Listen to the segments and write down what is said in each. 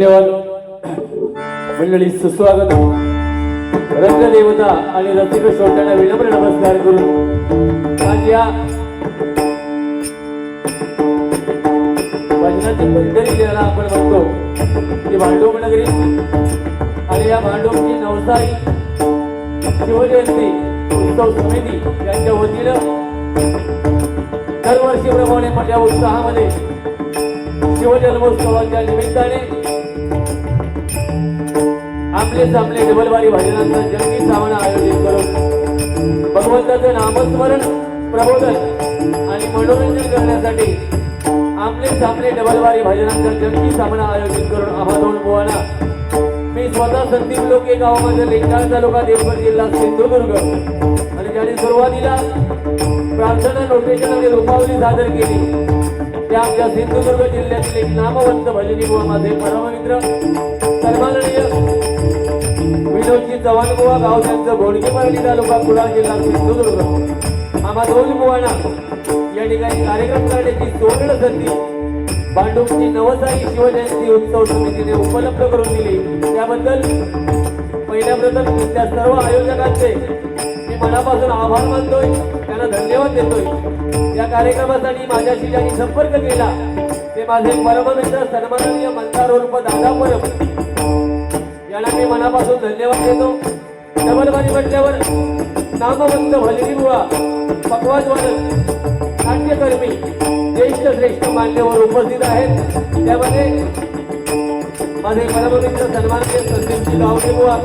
धन्यवाद मंडळी. सुस्वागत. रंगदेवता आणि रसिक श्रोत्यांना विनम्र नमस्कार करून आज या भजनाची पंढरी ज्याला आपण म्हणतो ती भांडूप नगरी आणि या भांडूपची नवसारी शिवजयंती उत्सव समिती यांच्या वतीनं दरवर्षीप्रमाणे मोठ्या उत्साहामध्ये शिवजन्मोत्सवाच्या निमित्ताने आपले डबलवारी भजनांचा जंगी सामना आयोजित करून भगवंताचं नामस्मरण प्रबोधन आणि मनोरंजन करण्यासाठी आपले डबलवारी भजनांचा जंगी सामना आयोजित करून आम्हा दोन बुवांना मी स्वतः संदीप लोके गावामध्ये लिंगाळ तालुका देवगड जिल्हा सिंधुदुर्ग आणि ज्याने सुरुवातीला प्रार्थना नोटेशन आणि रूपावली सादर केली त्या आमच्या सिंधुदुर्ग जिल्ह्यातील एक नामवंत भजनी बुवा माझे परममित्र सन्माननीय विनोदजी चव्हाण बुवा गाव त्यांचं घोडकेपर्णी तालुका कुडाळ जिल्हा सिंधुदुर्ग आम्हा दोन बुवांना या ठिकाणी कार्यक्रम करण्याची सुवर्ण संधी भांडूपची नवसारी शिवजयंती उत्सव समितीने उपलब्ध करून दिली. त्याबद्दल पहिल्या प्रथम त्या सर्व आयोजकांचे मी मनापासून आभार मानतोय, त्यांना धन्यवाद देतोय. या कार्यक्रमासाठी माझ्याशी ज्यांनी संपर्क केला ते माझे परममित्र सन्माननीय मंदार उर्फ दादा परब यांना मी मनापासून धन्यवाद देतो. डबलवारी म्हटल्यावर नामवंत भजनी बुवा, पकवाज वादक, नाट्यकर्मी, ज्येष्ठ श्रेष्ठ मान्यवर उपस्थित आहेत. त्यामध्ये माझे परममित्र सन्माननीय संदीपजी गावडे बुवा,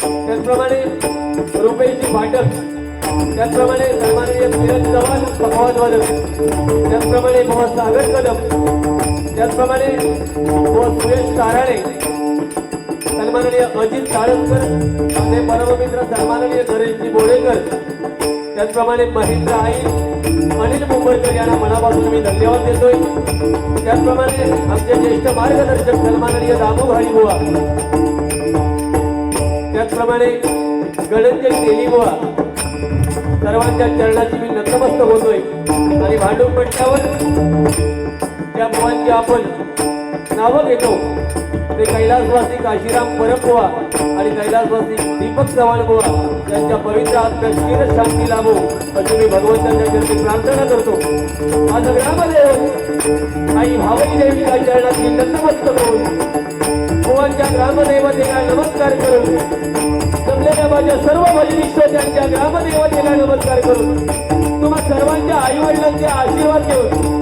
त्याचप्रमाणे रुपेशजी फाटक, त्याचप्रमाणे सन्माननीय किरण चव्हाण पकवाज वादक, त्याचप्रमाणे बुवा सागर कदम, त्याचप्रमाणे बुवा सुरेश ताराणे, सन्माननीय अजित साळसकर, माझे परममित्र सन्माननीय नरेशजी बोडेकर, त्याचप्रमाणे महेंद्र आई, अनिल मुंबईकर यांना मनापासून मी धन्यवाद देतोय. त्याचप्रमाणे आमचे ज्येष्ठ मार्गदर्शक सन्माननीय दामू भाई बुवा, त्याचप्रमाणे गणंजय तेली बुवा, सर्वांच्या चरणाची मी नतमस्तक होतोय. आणि भांडूप म्हटल्यावर त्या बुवांची आपण नावं घेतो ते कैलासवासी काशीराम परब बुवा आणि कैलासवासी दीपक चव्हाण बुवा यांच्या पवित्र आत्म्यात चिर शांती लाभो अशी मी भगवंताच्या चरणी प्रार्थना करतो. आज ग्रामदेव आई भावई देवीच्या चरणाची नतमस्तक होऊन बुवांच्या ग्रामदेवतेला नमस्कार करून जमलेल्या माझ्या सर्व भजनी श्रोत्यांच्या ग्रामदेवतेला नमस्कार करून तुम्हा सर्वांच्या आई वडिलांचे आशीर्वाद घेऊन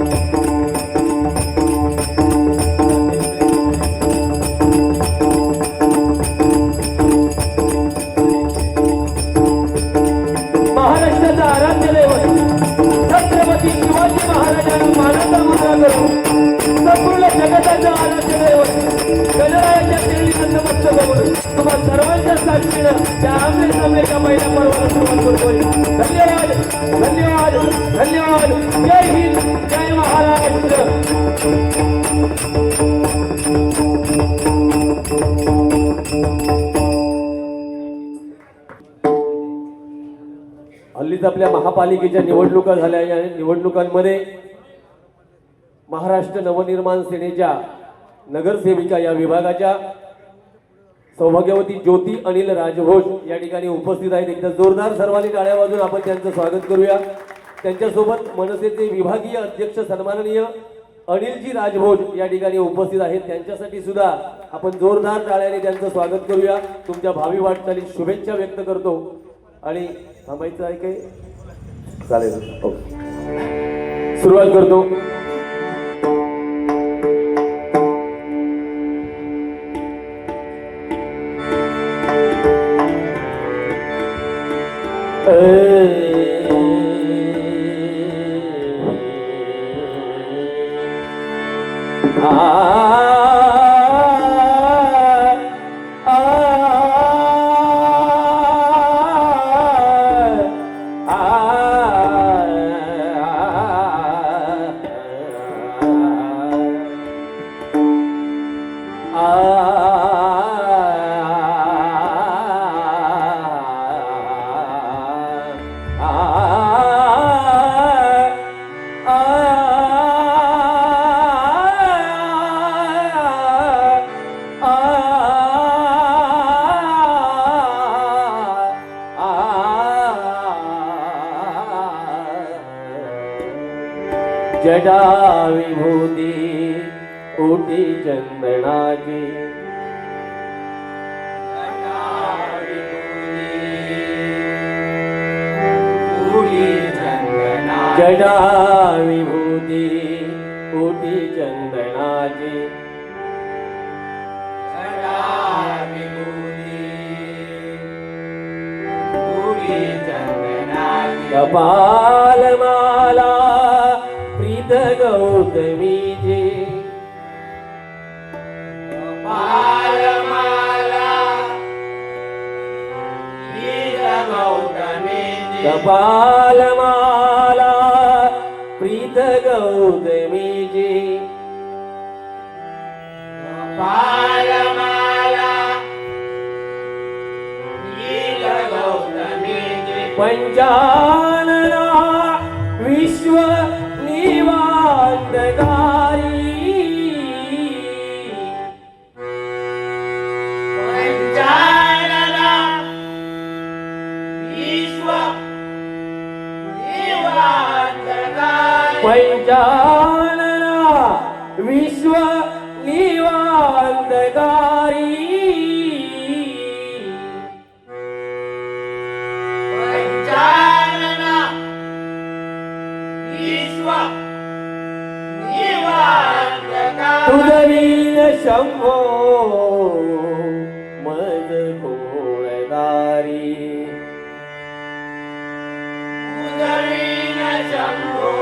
महाराष्ट्राचा आराध्य दैवत छत्रपती शिवाजी महाराजांना मानाचा मुद्रा करून संपूर्ण जगताचं आराध्य दैवत गणरायाच्या चरणी नतमस्तक होऊन तुम्हा सर्वांच्या साक्षीनं त्या आमले सामनेच्या पहिल्या पर्वाला सुरुवात करतोय. धन्यवाद धन्यवाद धन्यवाद. जय हिंद, जय महाराष्ट्र. हल्लीच आपल्या महापालिकेच्या निवडणुका झाल्या. या निवडणुकांमध्ये महाराष्ट्र नवनिर्माण सेनेच्या नगरसेविका या विभागाच्या सौभाग्यवती ज्योती अनिल राजघोष या ठिकाणी उपस्थित आहेत. एकदा जोरदार सर्वांनी टाळ्या वाजवून आपण त्यांचं स्वागत करूया. त्यांच्यासोबत मनसेचे विभागीय अध्यक्ष सन्माननीय अनिलजी राजभोज या ठिकाणी उपस्थित आहेत. त्यांच्यासाठी सुद्धा आपण जोरदार टाळ्याने त्यांचं स्वागत करूया. तुमच्या भावी वाटचालीस शुभेच्छा व्यक्त करतो. आणि थांबायचं आहे काय? चालेल, हो. सुरुवात करतो. जटा विभूती ओटी चंदनाची जटा विभूती ओटी चंदनाची कपाल माला प्रीत गौतमीची कपाल माला प्रीत गौतमीची पंचानना विश्व निवांतकारी पंचानना विश्व निवांतकारी पंचानना विश्व निवांतकारी तुझवीन शंभो मज कोळदारी तुझवीन शंभो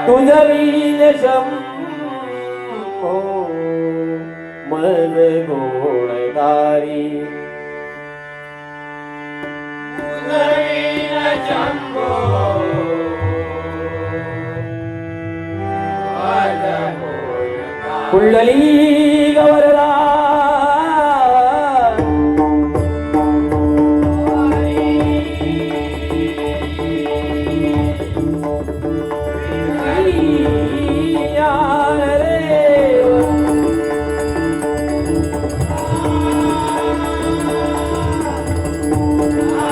तुझवीन शंभो मज कोळदारी तुझवीन शंभो कुंडली गवरदा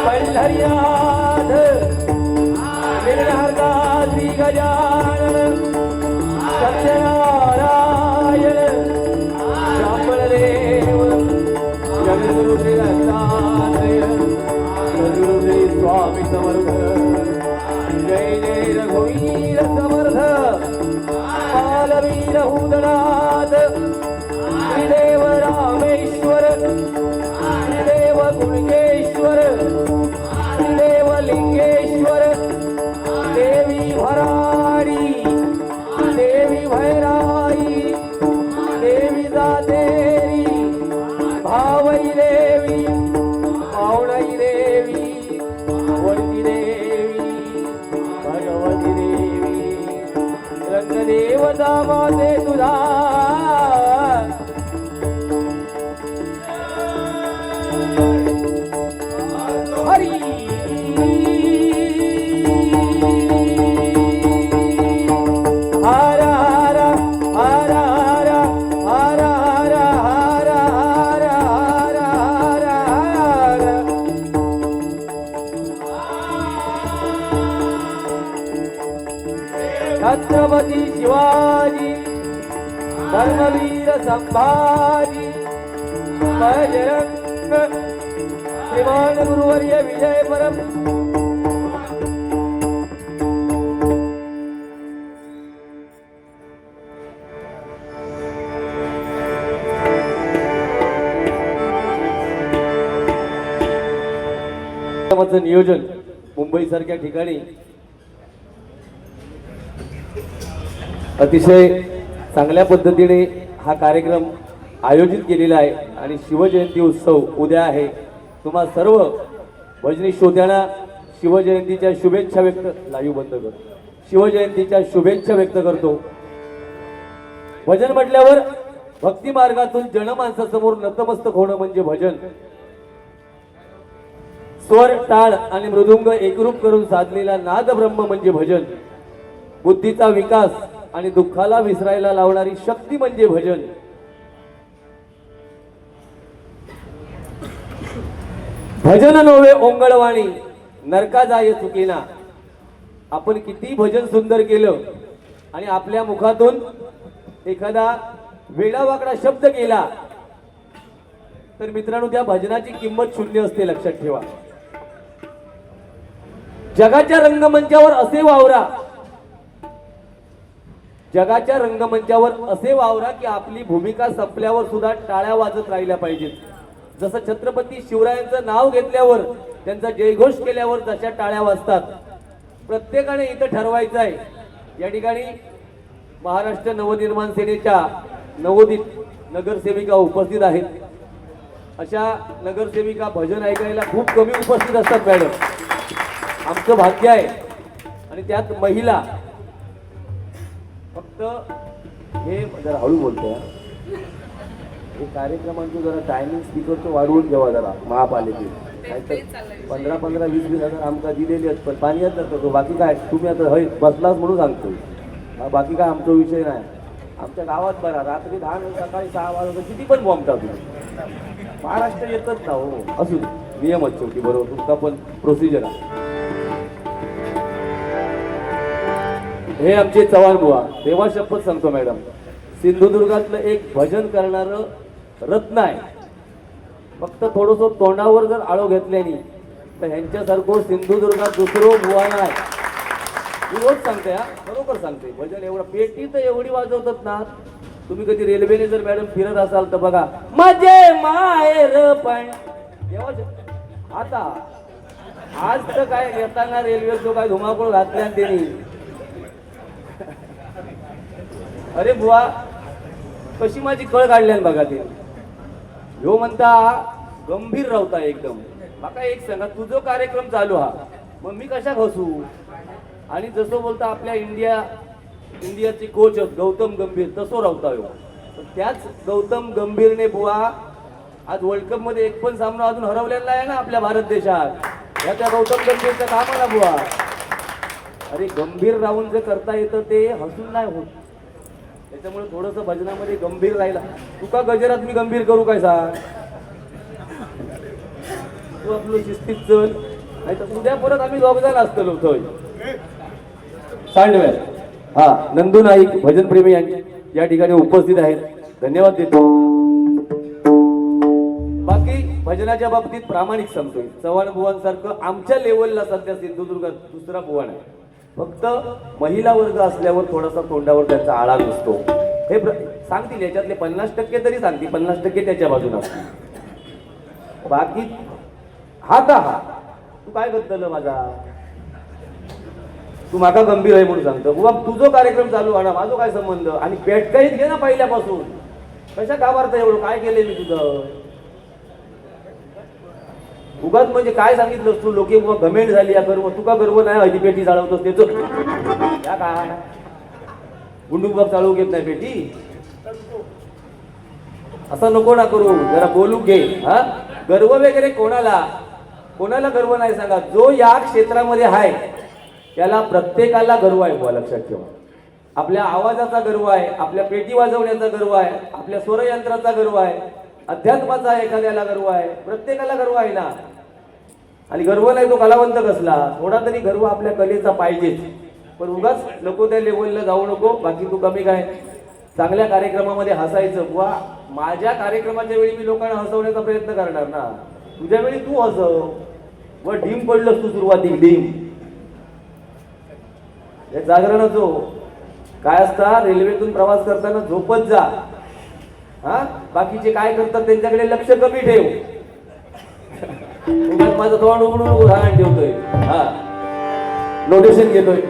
पंढर्याध निर्धारका श्री गजानन सत्यनारायण ब्राह्मणदेव जगद्गुरु श्री दत्तात्रेय सद्गुरु श्री स्वामी समर्थ जय जय रघुवीर समर्थ बालवीर हुदनाथ श्रीदेव रामेश्वर श्रीदेव गुणकेश्वर श्रीदेव लिंगेश्वर देवी भराडी देवी भैराई देवी जातेरी भावई देवी पावणाई देवी वरती देवी भगवती देवी रंगदेवता माते तुझा हरी हरा हरा हरा हरा हरा हरा हरा हरा हरा हरा छत्रपती शिवाजी धर्मवीर संभाजी बजरंग श्रीमान गुरुवर्य विजय परम नियोजन मुंबई सारख्या ठिकाणी अतिशय चांगल्या पद्धतीने हा कार्यक्रम आयोजित केलेला आहे आणि शिवजयंती उत्सव उद्या आहे. तुम्हा सर्व भजनी श्रोत्यांना शिवजयंतीच्या शुभेच्छा शिवजयंतीच्या शुभेच्छा व्यक्त करतो. भजन म्हटल्यावर भक्ती मार्गातून जनमानसासमोर नतमस्तक होणं म्हणजे भजन. स्वर टाळ आणि मृदुंग एकरूप करून साधलेला नाद ब्रह्म म्हणजे भजन. बुद्धीचा विकास आणि दुःखाला विसरायला लावणारी शक्ती म्हणजे भजन. भजन नोवे ओंगळवाणी नरका जाय चुकीना. आपण किती भजन सुंदर केलं आणि आपल्या मुखातून एखादा वेडावाकडा शब्द केला तर मित्रांनो त्या भजनाची किंमत शून्य असते, लक्षात ठेवा. जगाच्या रंगमंचावर असे वावरा, जगाच्या रंगमंचावर असे वावरा की आपली भूमिका संपल्यावर सुद्धा टाळ्या वाजत राहिल्या पाहिजेत. जसं छत्रपती शिवरायांचं नाव घेतल्यावर त्यांचा जयघोष केल्यावर जशा टाळ्या वाजतात, प्रत्येकाने इथं ठरवायचं आहे. या ठिकाणी महाराष्ट्र नवनिर्माण सेनेच्या नवोदित नगरसेविका उपस्थित आहेत. अशा नगरसेविका भजन ऐकायला खूप कमी उपस्थित असतात मॅडम, आमचं भाग्य आहे. आणि त्यात महिला. फक्त हे जरा हळू बोलतोय, हे कार्यक्रमांचं जरा टायमिंग स्पीकरचं वाढवून घ्यावा जरा महापालिकेत. 15-20 हजार आमका दिलेली आहेत, पण पाणी येत नसतं. बाकी काय तुम्ही आता हय बसलाच म्हणून सांगतो, बाकी काय आमचा विषय नाही. आमच्या गावात बरा रात्री 10 सकाळी 6 वाजता किती पण बॉम्ब टाकू, महाराष्ट्र येतच ना हो. असू नियमच शेवटी, बरोबर तुमचा पण प्रोसिजर आहे. हे आमचे चव्हाण बुवा, तेव्हा शपथ सांगतो मॅडम, सिंधुदुर्गातलं एक भजन करणारं रत्न आहे. फक्त थोडंसं तोंडावर जर आळो घेतल्याने तर ह्यांच्यासारखं सिंधुदुर्गात दुसरं बुवा नाही. मी रोज सांगते, हा बरोबर सांगते. भजन एवढं पेटी तर एवढी वाजवतात ना. तुम्ही कधी रेल्वेने जर मॅडम फिरत असाल तर बघा, माझे माहेर पण आता आज तर काय येताना रेल्वे जो काय धुमाकूळ घातल्या त्यांनी, अरे बुवा कशी माझी कळ काढल्यान बघा ते. ह्यो म्हणता गंभीर राहता एकदम. बाका एक सांगा, तुझो कार्यक्रम चालू हा, मग मी कशा घसू. आणि जसं बोलता आपल्या इंडियाचे कोच गौतम गंभीर तसं राहता ह्यो. त्याच गौतम गंभीरने बुवा आज वर्ल्ड कप मध्ये एक पण सामना अजून हरवलेला आहे ना आपल्या भारत देशात. त्या गौतम गंभीरचं काम आला बुवा. अरे गंभीर राहून जे करता येतं ते हसून नाही होत. त्याच्यामुळे थोडस भजनामध्ये गंभीर राहिला. तुका गजरात मी गंभीर करू काय सांग. तू आपलं शिस्तीत चल, नाही तर उद्या परत आम्ही दोघजण असतो थोय सांडव्या. हा नंदू नाईक भजन प्रेमी या ठिकाणी उपस्थित आहेत, धन्यवाद देतो. बाकी भजनाच्या बाबतीत प्रामाणिक सांगतोय, चव्हाण बुवांसारखं आमच्या लेवलला सध्या सिंधुदुर्गात दुसरा बुवा नाही. फक्त महिला वर्ग असल्यावर थोडासा तोंडावर त्यांचा आळा दिसतो. हे सांगतील, याच्यातले 50% तरी सांगतील, 50% त्याच्या बाजूला असतील. बाकी हा का हा तू काय करतलं माझा, तू माका गंभीर आहे म्हणून सांगतो. बुवा तुझो कार्यक्रम चालू आहे ना, माझा काय संबंध. आणि पेटकाईत घे ना पहिल्यापासून, कशा गावारता एवढं काय केलंय मी तुझं. उगाच म्हणजे काय सांगितलं तू, लोक घमेंट झाली या गर्व. तुका गर्व नाही हळदी पेटी चालवतोस त्याच या काय गुंडूक बाग चालवू घेत नाही पेटी. असं नको ना करू, जरा बोलू घे. हा गर्व वगैरे कोणाला गर्व नाही सांगा. जो या क्षेत्रामध्ये आहे त्याला प्रत्येकाला गर्व आहे बुवा, लक्षात ठेवा. आपल्या आवाजाचा गर्व आहे, आपल्या पेटी वाजवण्याचा गर्व आहे, आपल्या स्वरयंत्राचा गर्व आहे, अध्यात्माचा एखाद्याला गर्व आहे, प्रत्येकाला गर्व आहे ना. आणि गर्व नाही तो कलावंत कसला. थोडा तरी गर्व आपल्या कलेचा पाहिजेच. पण उगाच नको त्या लेवलला जाऊ नको. बाकी तू कमी काय, चांगल्या कार्यक्रमामध्ये हसायचं. बुवा माझ्या कार्यक्रमाच्या वेळी मी लोकांना हसवण्याचा प्रयत्न करणार ना, तुझ्या वेळी तू हसव. व डीम पडलंस तू सुरुवातीक डीम. हे जागरणाचो काय असता, रेल्वेतून प्रवास करताना झोपत जा. हा बाकीचे काय करतात त्यांच्याकडे लक्ष कमी ठेव. माझं तोंड उघडून उदाहरण ठेवतोय, हा नोटेशन घेतोय.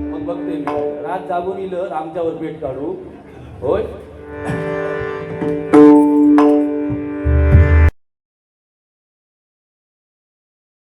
मग बघते रात जागून इलं आमच्यावर पेट काढू होय.